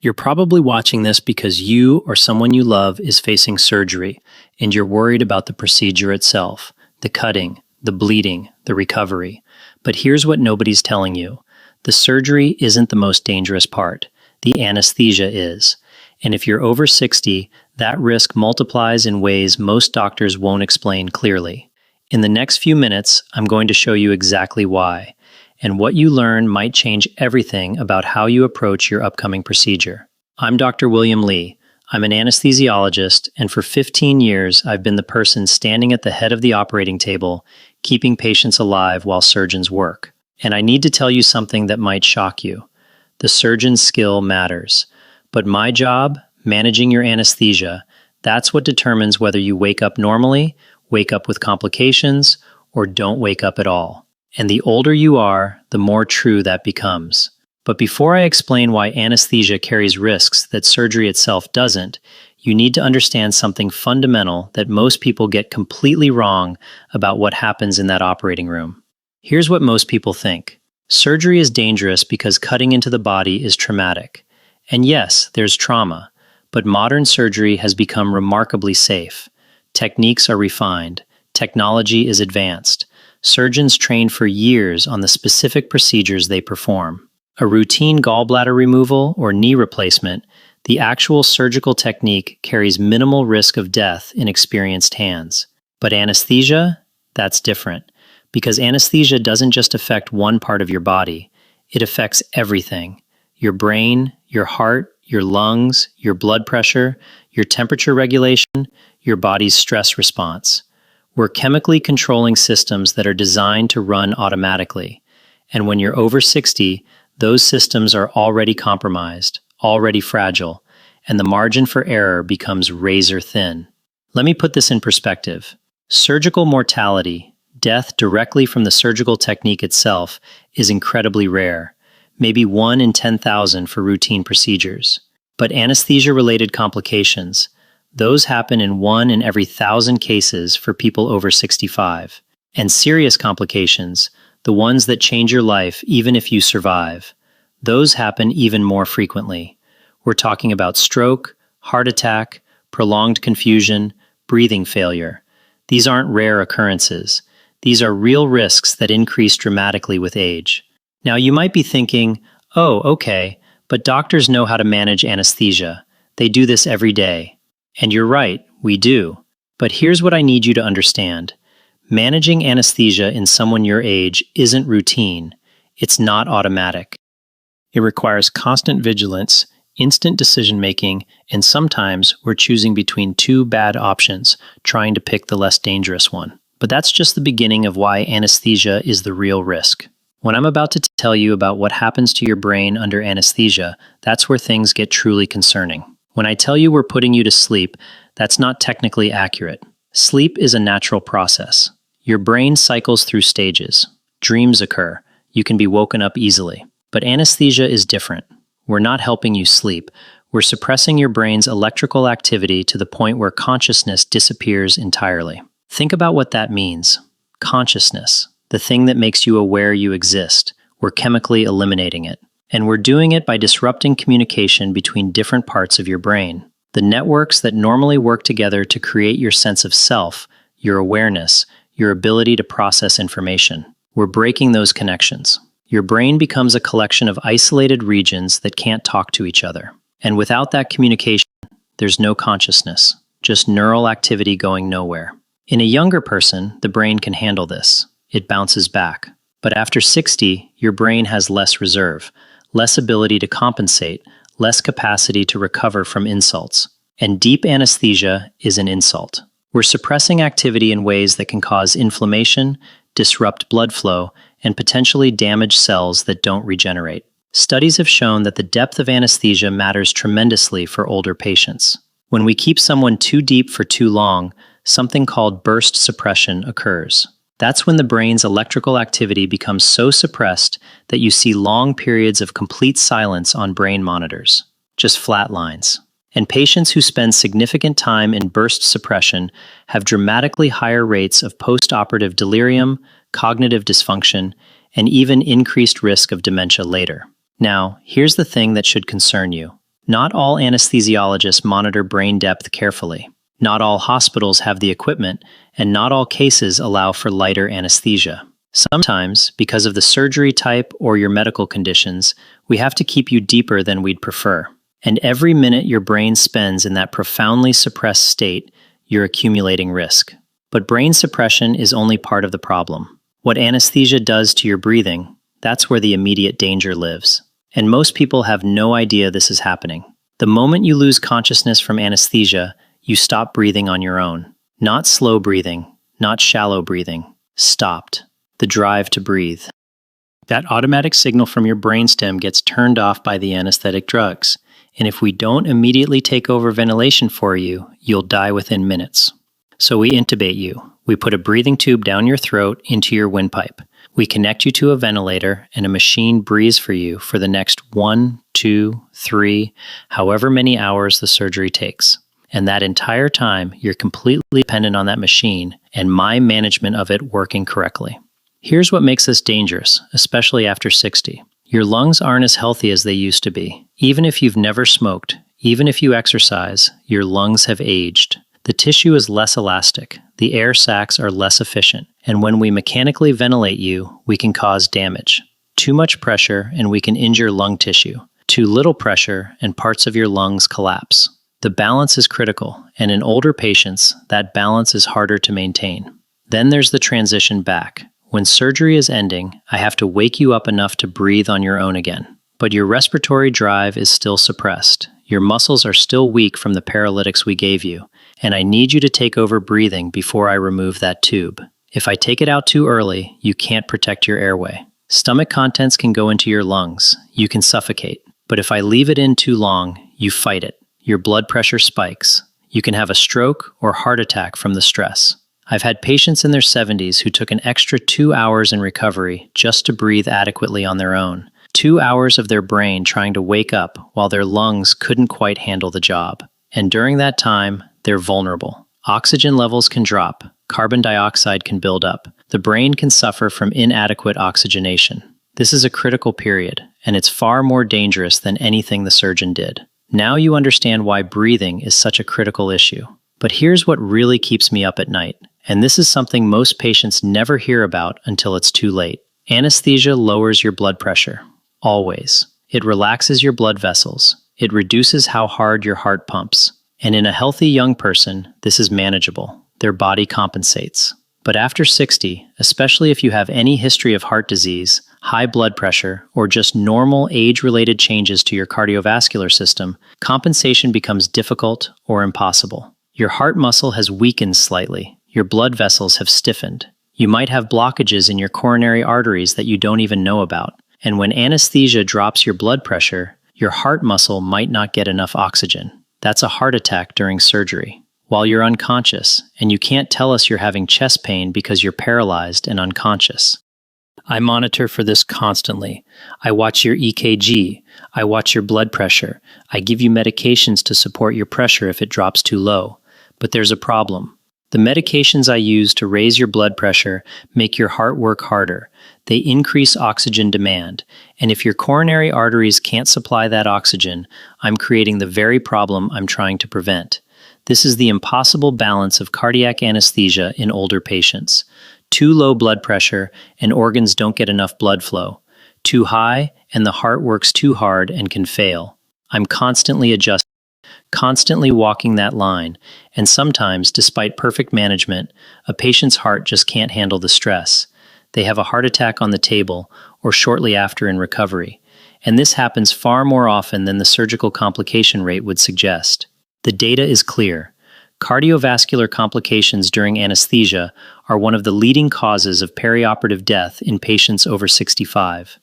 You're probably watching this because you or someone you love is facing surgery, and you're worried about the procedure itself, the cutting, the bleeding, the recovery. But here's what nobody's telling you. The surgery isn't the most dangerous part. The anesthesia is. And if you're over 60, that risk multiplies in ways most doctors won't explain clearly. In the next few minutes, I'm going to show you exactly why. And what you learn might change everything about how you approach your upcoming procedure. I'm Dr. William Lee. I'm an anesthesiologist, and for 15 years, I've been the person standing at the head of the operating table, keeping patients alive while surgeons work. And I need to tell you something that might shock you. The surgeon's skill matters. But my job, managing your anesthesia, that's what determines whether you wake up normally, wake up with complications, or don't wake up at all. And the older you are, the more true that becomes. But before I explain why anesthesia carries risks that surgery itself doesn't, you need to understand something fundamental that most people get completely wrong about what happens in that operating room. Here's what most people think. Surgery is dangerous because cutting into the body is traumatic. And yes, there's trauma, but modern surgery has become remarkably safe. Techniques are refined. Technology is advanced. Surgeons train for years on the specific procedures they perform. A routine gallbladder removal or knee replacement, the actual surgical technique carries minimal risk of death in experienced hands. But anesthesia? That's different. Because anesthesia doesn't just affect one part of your body, it affects everything. Your brain, your heart, your lungs, your blood pressure, your temperature regulation, your body's stress response. We're chemically controlling systems that are designed to run automatically. And when you're over 60, those systems are already compromised, already fragile, and the margin for error becomes razor thin. Let me put this in perspective. Surgical mortality, death directly from the surgical technique itself, is incredibly rare, maybe 1 in 10,000 for routine procedures. But anesthesia-related complications, those happen in 1 in every 1,000 cases for people over 65. And serious complications, the ones that change your life even if you survive, those happen even more frequently. We're talking about stroke, heart attack, prolonged confusion, breathing failure. These aren't rare occurrences. These are real risks that increase dramatically with age. Now you might be thinking, oh, okay, but doctors know how to manage anesthesia. They do this every day. And you're right, we do. But here's what I need you to understand. Managing anesthesia in someone your age isn't routine. It's not automatic. It requires constant vigilance, instant decision-making, and sometimes we're choosing between 2 bad options, trying to pick the less dangerous one. But that's just the beginning of why anesthesia is the real risk. When I'm about to tell you about what happens to your brain under anesthesia, that's where things get truly concerning. When I tell you we're putting you to sleep, that's not technically accurate. Sleep is a natural process. Your brain cycles through stages. Dreams occur. You can be woken up easily. But anesthesia is different. We're not helping you sleep. We're suppressing your brain's electrical activity to the point where consciousness disappears entirely. Think about what that means. Consciousness, the thing that makes you aware you exist. We're chemically eliminating it. And we're doing it by disrupting communication between different parts of your brain. The networks that normally work together to create your sense of self, your awareness, your ability to process information. We're breaking those connections. Your brain becomes a collection of isolated regions that can't talk to each other. And without that communication, there's no consciousness, just neural activity going nowhere. In a younger person, the brain can handle this. It bounces back. But after 60, your brain has less reserve, less ability to compensate, less capacity to recover from insults. And deep anesthesia is an insult. We're suppressing activity in ways that can cause inflammation, disrupt blood flow, and potentially damage cells that don't regenerate. Studies have shown that the depth of anesthesia matters tremendously for older patients. When we keep someone too deep for too long, something called burst suppression occurs. That's when the brain's electrical activity becomes so suppressed that you see long periods of complete silence on brain monitors, just flat lines. And patients who spend significant time in burst suppression have dramatically higher rates of post-operative delirium, cognitive dysfunction, and even increased risk of dementia later. Now, here's the thing that should concern you. Not all anesthesiologists monitor brain depth carefully. Not all hospitals have the equipment, and not all cases allow for lighter anesthesia. Sometimes, because of the surgery type or your medical conditions, we have to keep you deeper than we'd prefer. And every minute your brain spends in that profoundly suppressed state, you're accumulating risk. But brain suppression is only part of the problem. What anesthesia does to your breathing, that's where the immediate danger lives. And most people have no idea this is happening. The moment you lose consciousness from anesthesia, you stop breathing on your own. Not slow breathing, not shallow breathing. Stopped. The drive to breathe. That automatic signal from your brainstem gets turned off by the anesthetic drugs. And if we don't immediately take over ventilation for you, you'll die within minutes. So we intubate you. We put a breathing tube down your throat into your windpipe. We connect you to a ventilator, and a machine breathes for you for the next 1, 2, 3, however many hours the surgery takes. And that entire time, you're completely dependent on that machine and my management of it working correctly. Here's what makes this dangerous, especially after 60. Your lungs aren't as healthy as they used to be. Even if you've never smoked, even if you exercise, your lungs have aged. The tissue is less elastic, the air sacs are less efficient, and when we mechanically ventilate you, we can cause damage. Too much pressure and we can injure lung tissue. Too little pressure and parts of your lungs collapse. The balance is critical, and in older patients, that balance is harder to maintain. Then there's the transition back. When surgery is ending, I have to wake you up enough to breathe on your own again. But your respiratory drive is still suppressed. Your muscles are still weak from the paralytics we gave you, and I need you to take over breathing before I remove that tube. If I take it out too early, you can't protect your airway. Stomach contents can go into your lungs. You can suffocate. But if I leave it in too long, you fight it. Your blood pressure spikes. You can have a stroke or heart attack from the stress. I've had patients in their 70s who took an extra 2 hours in recovery just to breathe adequately on their own. 2 hours of their brain trying to wake up while their lungs couldn't quite handle the job. And during that time, they're vulnerable. Oxygen levels can drop. Carbon dioxide can build up. The brain can suffer from inadequate oxygenation. This is a critical period, and it's far more dangerous than anything the surgeon did. Now you understand why breathing is such a critical issue. But here's what really keeps me up at night. And this is something most patients never hear about until it's too late. Anesthesia lowers your blood pressure. Always. It relaxes your blood vessels. It reduces how hard your heart pumps. And in a healthy young person, this is manageable. Their body compensates. But after 60, especially if you have any history of heart disease, high blood pressure, or just normal age-related changes to your cardiovascular system, compensation becomes difficult or impossible. Your heart muscle has weakened slightly. Your blood vessels have stiffened. You might have blockages in your coronary arteries that you don't even know about. And when anesthesia drops your blood pressure, your heart muscle might not get enough oxygen. That's a heart attack during surgery, while you're unconscious, and you can't tell us you're having chest pain because you're paralyzed and unconscious. I monitor for this constantly. I watch your EKG. I watch your blood pressure. I give you medications to support your pressure if it drops too low. But there's a problem. The medications I use to raise your blood pressure make your heart work harder. They increase oxygen demand, and if your coronary arteries can't supply that oxygen, I'm creating the very problem I'm trying to prevent. This is the impossible balance of cardiac anesthesia in older patients. Too low blood pressure and organs don't get enough blood flow. Too high and the heart works too hard and can fail. I'm constantly adjusting, constantly walking that line, and sometimes, despite perfect management, a patient's heart just can't handle the stress. They have a heart attack on the table or shortly after in recovery, and this happens far more often than the surgical complication rate would suggest. The data is clear. Cardiovascular complications during anesthesia are one of the leading causes of perioperative death in patients over 65.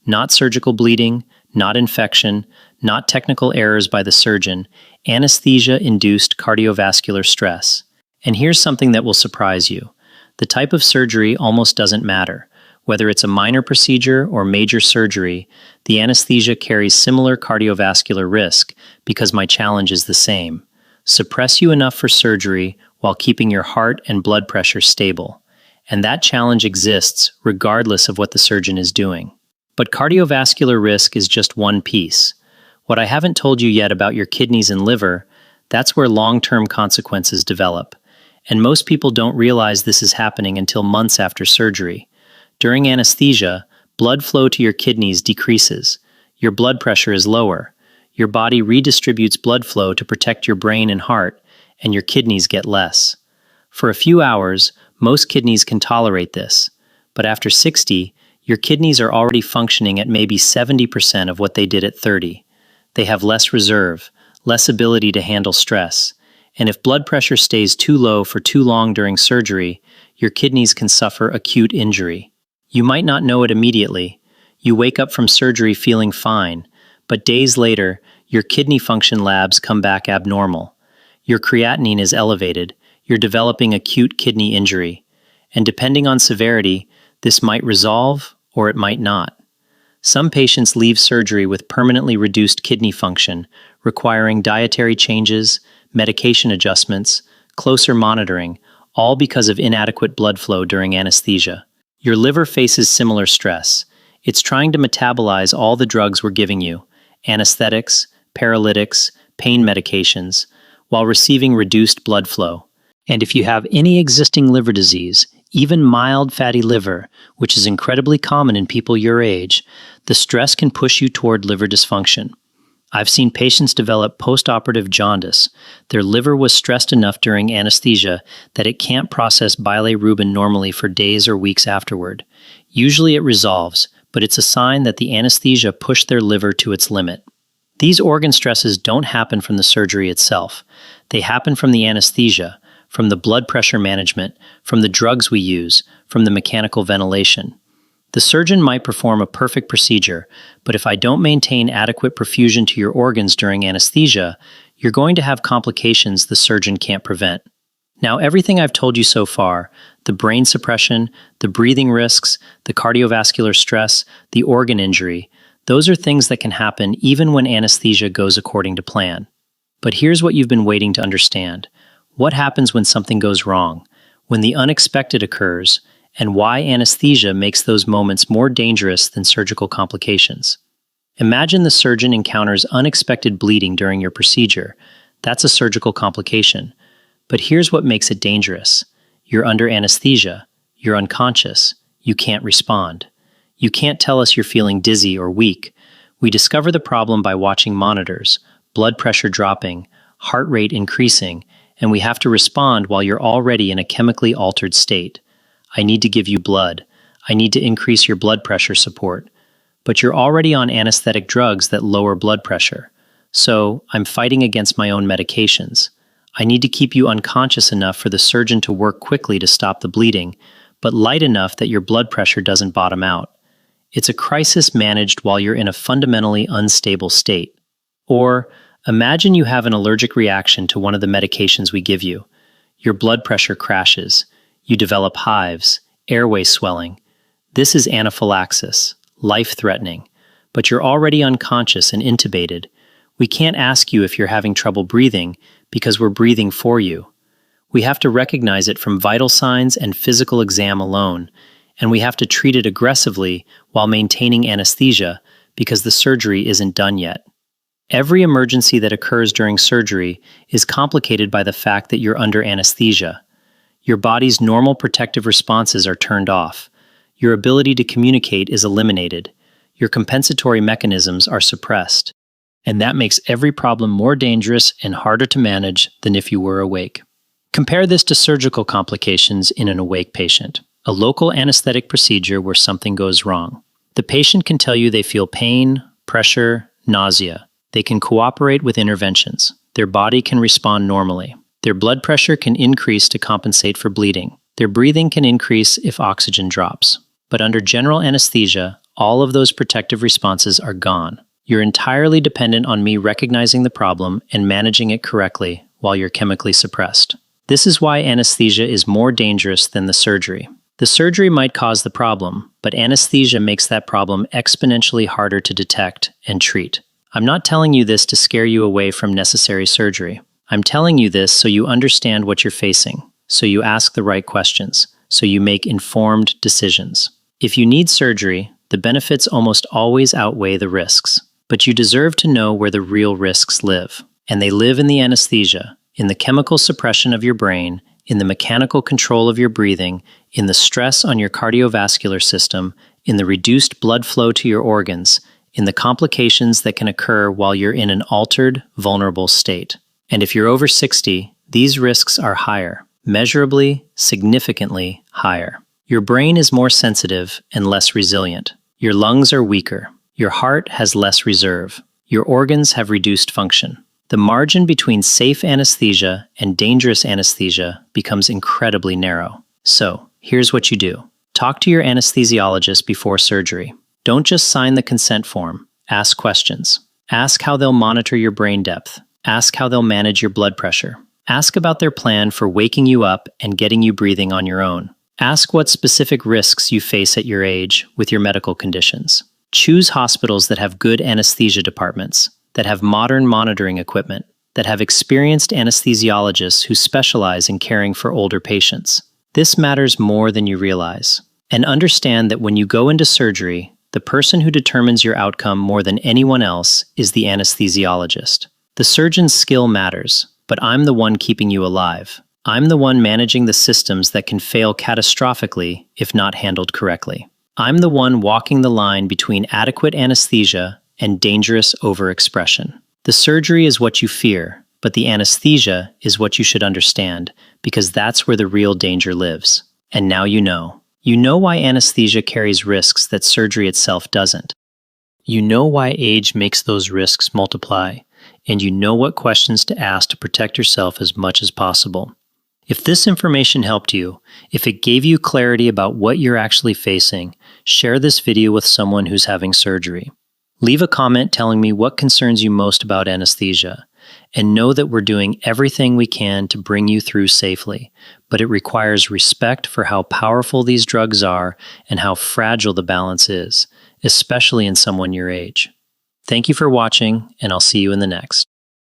Not surgical bleeding, not infection, not technical errors by the surgeon, anesthesia-induced cardiovascular stress. And here's something that will surprise you. The type of surgery almost doesn't matter. Whether it's a minor procedure or major surgery, the anesthesia carries similar cardiovascular risk because my challenge is the same. Suppress you enough for surgery while keeping your heart and blood pressure stable. And that challenge exists regardless of what the surgeon is doing. But cardiovascular risk is just one piece. What I haven't told you yet about your kidneys and liver, that's where long-term consequences develop. And most people don't realize this is happening until months after surgery. During anesthesia, blood flow to your kidneys decreases. Your blood pressure is lower. Your body redistributes blood flow to protect your brain and heart, and your kidneys get less. For a few hours, most kidneys can tolerate this. But after 60, your kidneys are already functioning at maybe 70% of what they did at 30. They have less reserve, less ability to handle stress. And if blood pressure stays too low for too long during surgery, your kidneys can suffer acute injury. You might not know it immediately. You wake up from surgery feeling fine, but days later, your kidney function labs come back abnormal. Your creatinine is elevated. You're developing acute kidney injury. And depending on severity, this might resolve or it might not. Some patients leave surgery with permanently reduced kidney function, requiring dietary changes, medication adjustments, closer monitoring, all because of inadequate blood flow during anesthesia. Your liver faces similar stress. It's trying to metabolize all the drugs we're giving you, anesthetics, paralytics, pain medications, while receiving reduced blood flow. And if you have any existing liver disease, even mild fatty liver, which is incredibly common in people your age, the stress can push you toward liver dysfunction. I've seen patients develop post-operative jaundice. Their liver was stressed enough during anesthesia that it can't process bilirubin normally for days or weeks afterward. Usually it resolves, but it's a sign that the anesthesia pushed their liver to its limit. These organ stresses don't happen from the surgery itself. They happen from the anesthesia, from the blood pressure management, from the drugs we use, from the mechanical ventilation. The surgeon might perform a perfect procedure, but if I don't maintain adequate perfusion to your organs during anesthesia, you're going to have complications the surgeon can't prevent. Now, everything I've told you so far, the brain suppression, the breathing risks, the cardiovascular stress, the organ injury, those are things that can happen even when anesthesia goes according to plan. But here's what you've been waiting to understand. What happens when something goes wrong, when the unexpected occurs, and why anesthesia makes those moments more dangerous than surgical complications? Imagine the surgeon encounters unexpected bleeding during your procedure. That's a surgical complication. But here's what makes it dangerous. You're under anesthesia. You're unconscious. You can't respond. You can't tell us you're feeling dizzy or weak. We discover the problem by watching monitors, blood pressure dropping, heart rate increasing, and we have to respond while you're already in a chemically altered state. I need to give you blood. I need to increase your blood pressure support. But you're already on anesthetic drugs that lower blood pressure. So I'm fighting against my own medications. I need to keep you unconscious enough for the surgeon to work quickly to stop the bleeding, but light enough that your blood pressure doesn't bottom out. It's a crisis managed while you're in a fundamentally unstable state. Or imagine you have an allergic reaction to one of the medications we give you. Your blood pressure crashes. You develop hives, airway swelling. This is anaphylaxis, life-threatening. But you're already unconscious and intubated. We can't ask you if you're having trouble breathing because we're breathing for you. We have to recognize it from vital signs and physical exam alone, and we have to treat it aggressively while maintaining anesthesia because the surgery isn't done yet. Every emergency that occurs during surgery is complicated by the fact that you're under anesthesia. Your body's normal protective responses are turned off. Your ability to communicate is eliminated. Your compensatory mechanisms are suppressed. And that makes every problem more dangerous and harder to manage than if you were awake. Compare this to surgical complications in an awake patient, a local anesthetic procedure where something goes wrong. The patient can tell you they feel pain, pressure, nausea. They can cooperate with interventions. Their body can respond normally. Their blood pressure can increase to compensate for bleeding. Their breathing can increase if oxygen drops. But under general anesthesia, all of those protective responses are gone. You're entirely dependent on me recognizing the problem and managing it correctly while you're chemically suppressed. This is why anesthesia is more dangerous than the surgery. The surgery might cause the problem, but anesthesia makes that problem exponentially harder to detect and treat. I'm not telling you this to scare you away from necessary surgery. I'm telling you this so you understand what you're facing, so you ask the right questions, so you make informed decisions. If you need surgery, the benefits almost always outweigh the risks. But you deserve to know where the real risks live. And they live in the anesthesia, in the chemical suppression of your brain, in the mechanical control of your breathing, in the stress on your cardiovascular system, in the reduced blood flow to your organs, in the complications that can occur while you're in an altered, vulnerable state. And if you're over 60, these risks are higher, measurably, significantly higher. Your brain is more sensitive and less resilient. Your lungs are weaker. Your heart has less reserve. Your organs have reduced function. The margin between safe anesthesia and dangerous anesthesia becomes incredibly narrow. So, here's what you do. Talk to your anesthesiologist before surgery. Don't just sign the consent form. Ask questions. Ask how they'll monitor your brain depth. Ask how they'll manage your blood pressure. Ask about their plan for waking you up and getting you breathing on your own. Ask what specific risks you face at your age with your medical conditions. Choose hospitals that have good anesthesia departments, that have modern monitoring equipment, that have experienced anesthesiologists who specialize in caring for older patients. This matters more than you realize. And understand that when you go into surgery, the person who determines your outcome more than anyone else is the anesthesiologist. The surgeon's skill matters, but I'm the one keeping you alive. I'm the one managing the systems that can fail catastrophically if not handled correctly. I'm the one walking the line between adequate anesthesia and dangerous overexpression. The surgery is what you fear, but the anesthesia is what you should understand, because that's where the real danger lives. And now you know. You know why anesthesia carries risks that surgery itself doesn't. You know why age makes those risks multiply, and you know what questions to ask to protect yourself as much as possible. If this information helped you, if it gave you clarity about what you're actually facing, share this video with someone who's having surgery. Leave a comment telling me what concerns you most about anesthesia, and know that we're doing everything we can to bring you through safely, but it requires respect for how powerful these drugs are and how fragile the balance is, especially in someone your age. Thank you for watching, and I'll see you in the next.